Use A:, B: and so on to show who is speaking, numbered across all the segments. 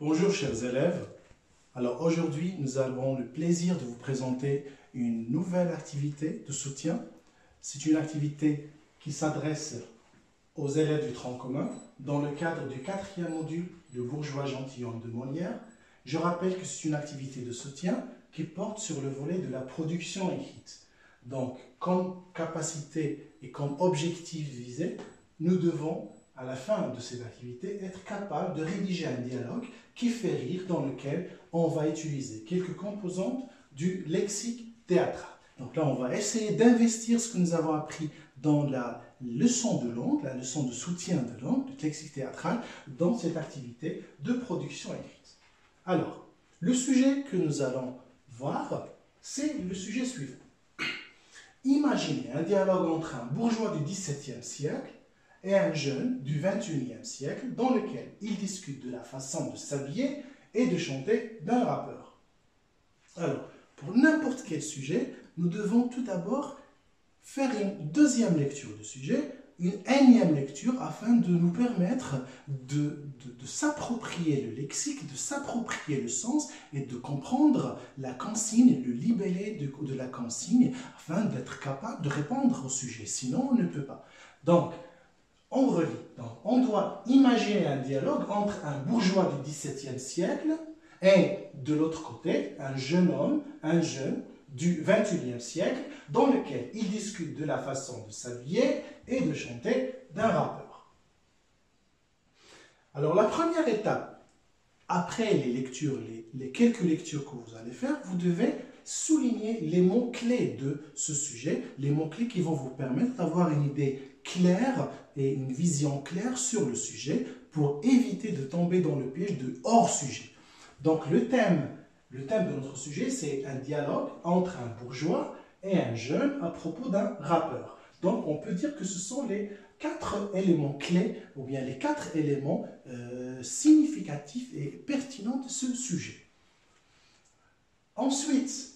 A: Bonjour chers élèves, alors aujourd'hui nous avons le plaisir de vous présenter une nouvelle activité de soutien. C'est une activité qui s'adresse aux élèves du tronc commun dans le cadre du 4e module de Bourgeois Gentilhomme de Molière. Je rappelle que c'est une activité de soutien qui porte sur le volet de la production écrite. Donc comme capacité et comme objectif visé, nous devons à la fin de cette activité, être capable de rédiger un dialogue qui fait rire, dans lequel on va utiliser quelques composantes du lexique théâtral. Donc là, on va essayer d'investir ce que nous avons appris dans la leçon de langue, la leçon de soutien de langue, du lexique théâtral, dans cette activité de production écrite. Alors, le sujet que nous allons voir, c'est le sujet suivant. Imaginez un dialogue entre un bourgeois du XVIIe siècle et un jeune du XXIe siècle dans lequel ils discutent de la façon de s'habiller et de chanter d'un rappeur. Alors, pour n'importe quel sujet, nous devons tout d'abord faire une deuxième lecture du sujet, une énième lecture afin de nous permettre de s'approprier le lexique, de s'approprier le sens et de comprendre la consigne, le libellé de la consigne afin d'être capable de répondre au sujet. Sinon, on ne peut pas. Donc, on relit. Donc, on doit imaginer un dialogue entre un bourgeois du XVIIe siècle et, de l'autre côté, un jeune homme, un jeune du XXIe siècle, dans lequel ils discutent de la façon de s'habiller et de chanter d'un rappeur. Alors, la première étape, après les lectures, les quelques lectures que vous allez faire, vous devez souligner les mots-clés de ce sujet, les mots-clés qui vont vous permettre d'avoir une idée claire et une vision claire sur le sujet pour éviter de tomber dans le piège de hors-sujet. Donc le thème de notre sujet, c'est un dialogue entre un bourgeois et un jeune à propos d'un rappeur. Donc on peut dire que ce sont les 4 éléments clés ou bien les 4 éléments significatifs et pertinents de ce sujet. Ensuite,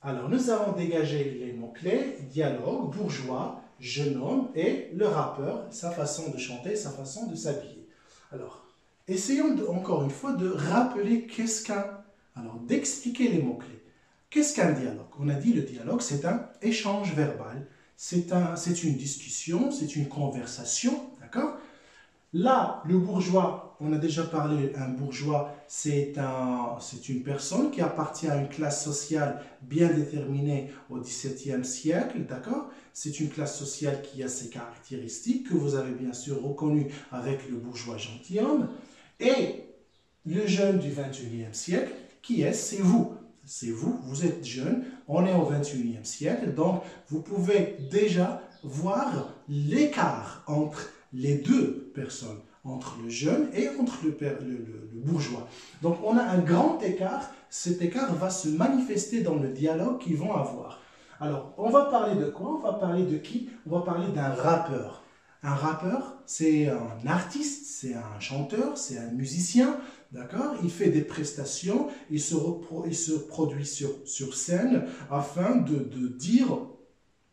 A: alors nous avons dégagé les mots-clés, dialogue, bourgeois, jeune homme et le rappeur, sa façon de chanter, sa façon de s'habiller. Alors, essayons encore une fois de rappeler qu'est-ce qu'un... Alors, d'expliquer les mots-clés. Qu'est-ce qu'un dialogue? On a dit le dialogue, c'est un échange verbal, c'est une discussion, c'est une conversation, d'accord? Là, le bourgeois, on a déjà parlé, un bourgeois, c'est une personne qui appartient à une classe sociale bien déterminée au XVIIe siècle, d'accord? C'est une classe sociale qui a ses caractéristiques que vous avez bien sûr reconnues avec le bourgeois gentilhomme. Et le jeune du XXIe siècle, qui est? C'est vous. C'est vous, vous êtes jeune, on est au XXIe siècle, donc vous pouvez déjà voir l'écart entre les deux personnes, entre le jeune et entre le bourgeois. Donc on a un grand écart, cet écart va se manifester dans le dialogue qu'ils vont avoir. Alors, on va parler de quoi? On va parler de qui? On va parler d'un rappeur. Un rappeur, c'est un artiste, c'est un chanteur, c'est un musicien, d'accord? Il fait des prestations, il se produit sur scène afin de dire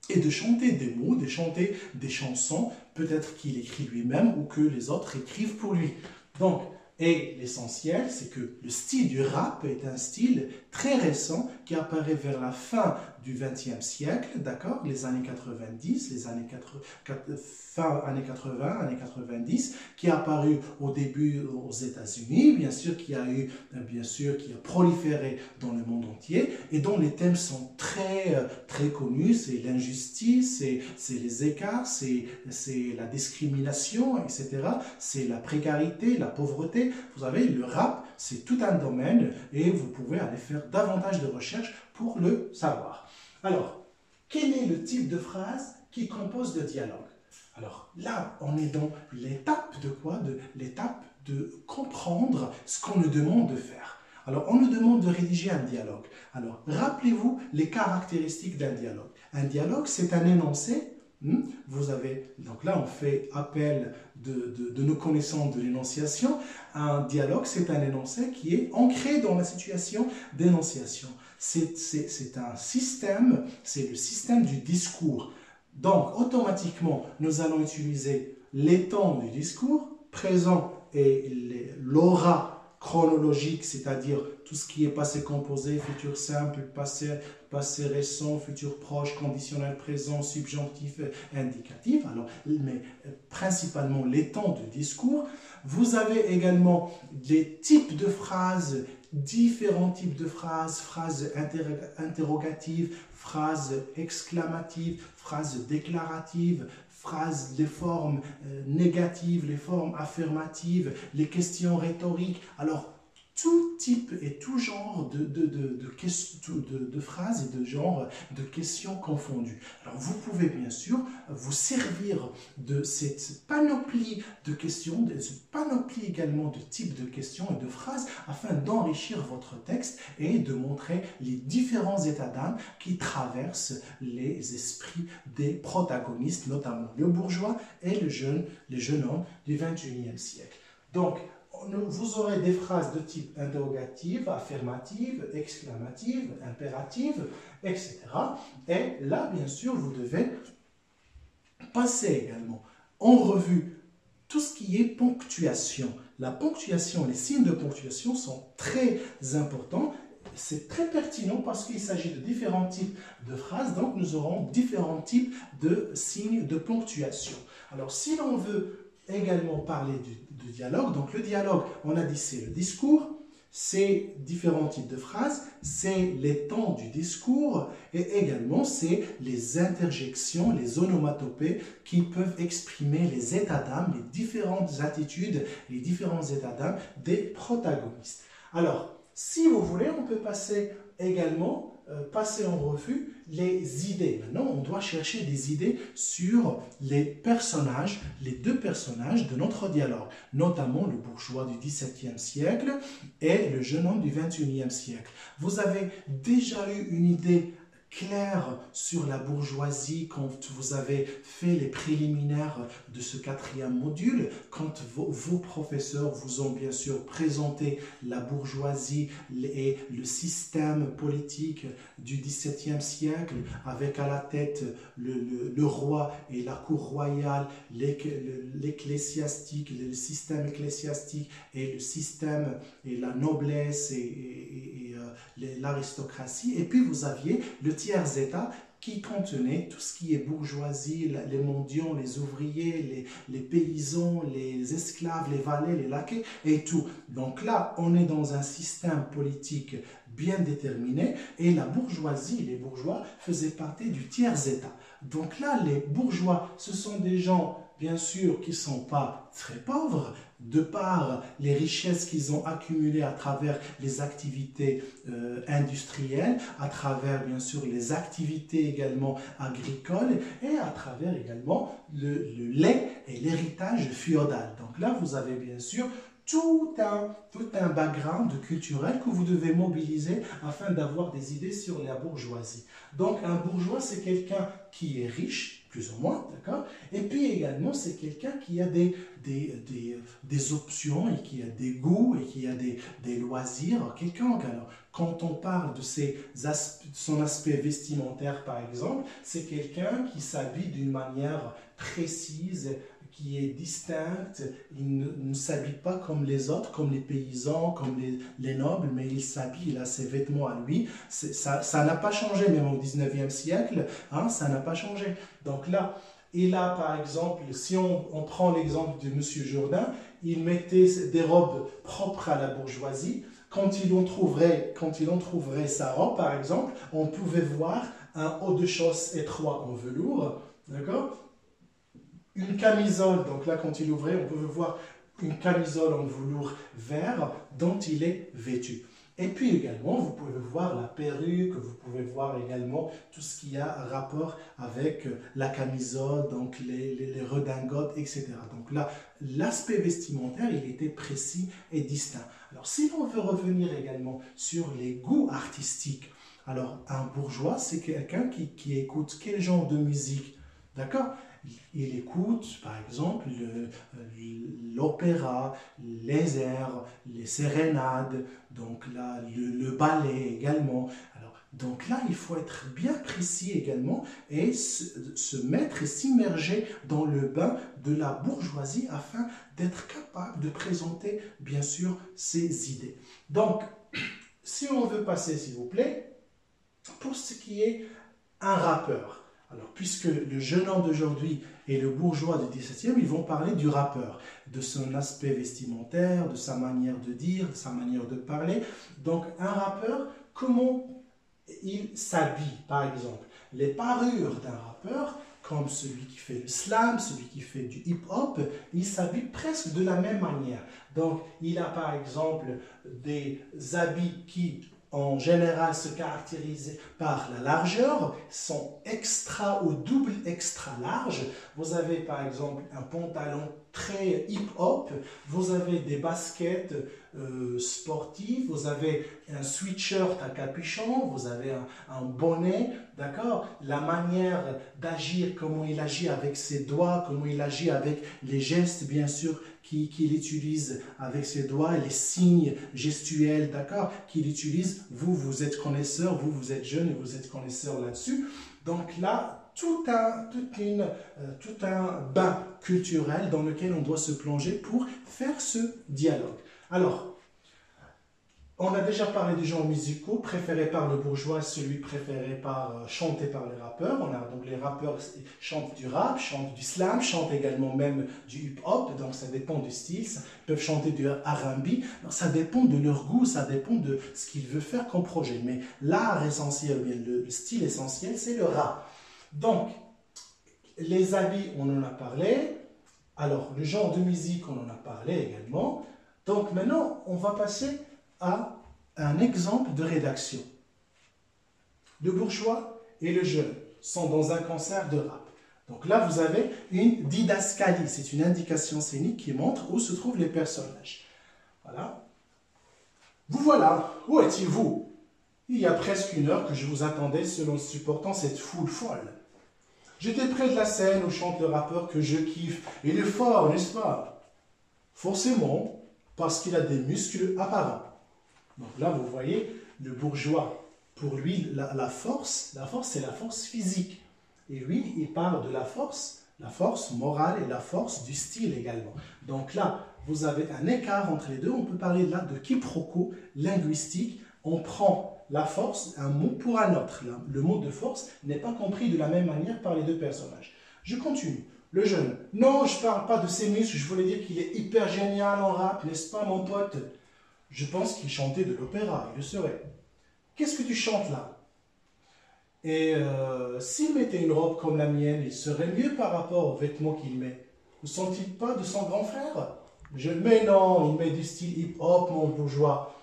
A: et de chanter des mots, de chanter des chansons, peut-être qu'il écrit lui-même ou que les autres écrivent pour lui. Donc, et l'essentiel, c'est que le style du rap est un style très récent qui apparaît vers la fin du XXe siècle, d'accord, les années 90, fin années 80, années 90, qui est apparu au début aux États-Unis, bien sûr, qui a proliféré dans le monde entier et dont les thèmes sont très connus, c'est l'injustice, c'est les écarts, c'est la discrimination, etc., c'est la précarité, la pauvreté. Vous savez, le rap, c'est tout un domaine et vous pouvez aller faire davantage de recherches pour le savoir. Alors, quel est le type de phrase qui compose le dialogue? Alors là, on est dans l'étape de quoi? L'étape de comprendre ce qu'on nous demande de faire. Alors, on nous demande de rédiger un dialogue. Alors, rappelez-vous les caractéristiques d'un dialogue. Un dialogue, c'est un énoncé. Vous avez, donc là on fait appel de nos connaissances de l'énonciation. Un dialogue, c'est un énoncé qui est ancré dans la situation d'énonciation. C'est un système, c'est le système du discours. Donc automatiquement, nous allons utiliser les temps du discours, présent et l'aura chronologique, c'est-à-dire tout ce qui est passé composé, futur simple, passé récent, futur proche, conditionnel présent, subjonctif, indicatif, alors, mais principalement les temps de discours. Vous avez également des types de phrases, différents types de phrases, phrases interrogatives, phrases exclamatives, phrases déclaratives, phrases, les formes négatives, les formes affirmatives, les questions rhétoriques. Alors, tout type et tout genre de phrases et de genre de questions confondues. Alors, vous pouvez bien sûr vous servir de cette panoplie de questions, de cette panoplie également de types de questions et de phrases afin d'enrichir votre texte et de montrer les différents états d'âme qui traversent les esprits des protagonistes, notamment le bourgeois et le jeune homme du XXIe siècle. Donc, vous aurez des phrases de type interrogative, affirmative, exclamative, impérative, etc. Et là, bien sûr, vous devez passer également en revue tout ce qui est ponctuation. La ponctuation, les signes de ponctuation sont très importants. C'est très pertinent parce qu'il s'agit de différents types de phrases, donc nous aurons différents types de signes de ponctuation. Alors, si l'on veut également parler du dialogue. Donc le dialogue, on a dit, c'est le discours, c'est différents types de phrases, c'est les temps du discours et également c'est les interjections, les onomatopées qui peuvent exprimer les états d'âme, les différentes attitudes, les différents états d'âme des protagonistes. Alors, si vous voulez, on peut passer également en revue les idées. Maintenant, on doit chercher des idées sur les personnages, les deux personnages de notre dialogue, notamment le bourgeois du XVIIe siècle et le jeune homme du XXIe siècle. Vous avez déjà eu une idée clair sur la bourgeoisie quand vous avez fait les préliminaires de ce 4e module, quand vos professeurs vous ont bien sûr présenté la bourgeoisie et le système politique du XVIIe siècle avec à la tête le roi et la cour royale, l'ecclésiastique, le système ecclésiastique et le système et la noblesse et l'aristocratie. Et puis vous aviez le tiers-état qui contenait tout ce qui est bourgeoisie, les mendiants, les ouvriers, les paysans, les esclaves, les valets, les laquais et tout. Donc là, on est dans un système politique bien déterminé et la bourgeoisie, les bourgeois faisaient partie du tiers-état. Donc là, les bourgeois, ce sont des gens, bien sûr, qui ne sont pas très pauvres, de par les richesses qu'ils ont accumulées à travers les activités industrielles, à travers bien sûr les activités également agricoles et à travers également le lait et l'héritage féodal. Donc là, vous avez bien sûr tout un background culturel que vous devez mobiliser afin d'avoir des idées sur la bourgeoisie. Donc un bourgeois, c'est quelqu'un qui est riche, plus ou moins, d'accord? Et puis également, c'est quelqu'un qui a des options et qui a des goûts et qui a des loisirs. Quelqu'un, alors, quand on parle de son aspect vestimentaire, par exemple, c'est quelqu'un qui s'habille d'une manière précise, qui est distincte. Il ne s'habille pas comme les autres, comme les paysans, comme les nobles, mais il s'habille, il a ses vêtements à lui. Ça n'a pas changé, même au 19e siècle, hein, ça n'a pas changé. Donc là, il a par exemple, si on prend l'exemple de M. Jourdain, il mettait des robes propres à la bourgeoisie. Quand il en trouverait sa robe, par exemple, on pouvait voir un haut de chausses étroit en velours, d'accord? Une camisole, donc là quand il ouvrait, on pouvait voir une camisole en velours vert dont il est vêtu. Et puis également, vous pouvez voir la perruque, vous pouvez voir également tout ce qui a rapport avec la camisole, donc les redingotes, etc. Donc là, l'aspect vestimentaire, il était précis et distinct. Alors si l'on veut revenir également sur les goûts artistiques, alors un bourgeois, c'est quelqu'un qui écoute quel genre de musique, d'accord? Il écoute, par exemple, l'opéra, les airs, les sérénades, donc là, le ballet également. Alors, Donc là, il faut être bien précis également et se mettre et s'immerger dans le bain de la bourgeoisie afin d'être capable de présenter, bien sûr, ses idées. Donc, si on veut passer, s'il vous plaît, pour ce qui est un rappeur. Alors, puisque le jeune homme d'aujourd'hui et le bourgeois du 17e, ils vont parler du rappeur, de son aspect vestimentaire, de sa manière de dire, de sa manière de parler. Donc, un rappeur, comment il s'habille, par exemple. Les parures d'un rappeur, comme celui qui fait le slam, celui qui fait du hip-hop, il s'habille presque de la même manière. Donc, il a par exemple des habits qui, en général, se caractérisent par la largeur, sont extra ou double extra large. Vous avez par exemple un pantalon très hip-hop, vous avez des baskets sportives, vous avez un sweatshirt à capuchon, vous avez un bonnet, d'accord? La manière d'agir, comment il agit avec ses doigts, comment il agit avec les gestes, bien sûr, qu'il utilise avec ses doigts, les signes gestuels, d'accord, qu'il utilise. Vous êtes connaisseur, vous êtes jeune et vous êtes connaisseur là-dessus. Donc là, tout un bain culturel dans lequel on doit se plonger pour faire ce dialogue. Alors, on a déjà parlé des genres musicaux préférés par le bourgeois, celui préféré chanté par les rappeurs. On a donc les rappeurs chantent du rap, chantent du slam, chantent également même du hip-hop, donc ça dépend du style. Ils peuvent chanter du R&B, ça dépend de leur goût, ça dépend de ce qu'ils veulent faire comme projet. Mais l'art essentiel, ou bien le style essentiel, c'est le rap. Donc, les habits, on en a parlé. Alors, le genre de musique, on en a parlé également. Donc maintenant, on va passer à un exemple de rédaction. Le bourgeois et le jeune sont dans un concert de rap. Donc là, vous avez une didascalie. C'est une indication scénique qui montre où se trouvent les personnages. Voilà. Vous voilà. Où étiez-vous? Il y a presque une heure que je vous attendais selon supportant cette foule folle. J'étais près de la scène où chante le rappeur que je kiffe. Il est fort, n'est-ce pas? Forcément, parce qu'il a des muscles apparents. Donc là, vous voyez, le bourgeois, pour lui, la force, c'est la force physique. Et lui, il parle de la force morale et la force du style également. Donc là, vous avez un écart entre les deux. On peut parler là de quiproquo linguistique. On prend la force, un mot pour un autre. Le mot de force n'est pas compris de la même manière par les deux personnages. Je continue. Le jeune. Non, je ne parle pas de ses muscles. Je voulais dire qu'il est hyper génial en rap, n'est-ce pas, mon pote? Je pense qu'il chantait de l'opéra, il le serait. Qu'est-ce que tu chantes là? Et s'il mettait une robe comme la mienne, il serait mieux par rapport aux vêtements qu'il met. Ne sont-ils pas de son grand frère? Mais non, il met du style hip-hop, mon bourgeois.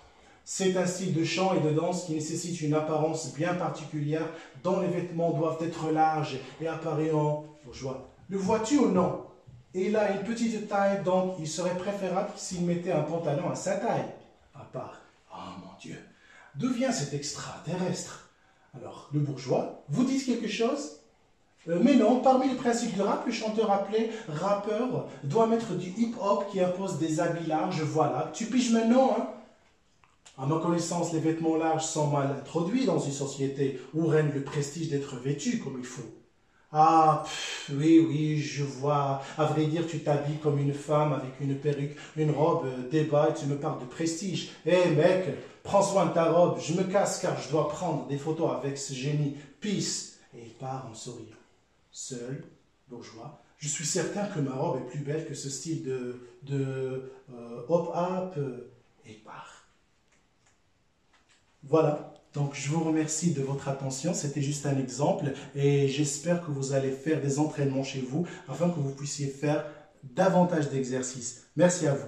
A: C'est un style de chant et de danse qui nécessite une apparence bien particulière, dont les vêtements doivent être larges et apparents, bourgeois. Le vois-tu ou non? Et il a une petite taille, donc il serait préférable s'il mettait un pantalon à sa taille. À part, oh mon Dieu, d'où vient cet extraterrestre? Alors, le bourgeois, vous dites quelque chose? Mais non, parmi les principes du rap, le chanteur appelé rappeur doit mettre du hip-hop qui impose des habits larges, voilà. Tu piges maintenant, hein? À ma connaissance, les vêtements larges sont mal introduits dans une société où règne le prestige d'être vêtu comme il faut. Ah, oui, je vois. À vrai dire, tu t'habilles comme une femme avec une perruque, une robe, débat, et tu me parles de prestige. Eh mec, prends soin de ta robe, je me casse car je dois prendre des photos avec ce génie. Peace. Et il part en souriant. Seul, bourgeois, je suis certain que ma robe est plus belle que ce style de hop-hop. Et il part. Voilà. Donc, je vous remercie de votre attention. C'était juste un exemple et j'espère que vous allez faire des entraînements chez vous afin que vous puissiez faire davantage d'exercices. Merci à vous.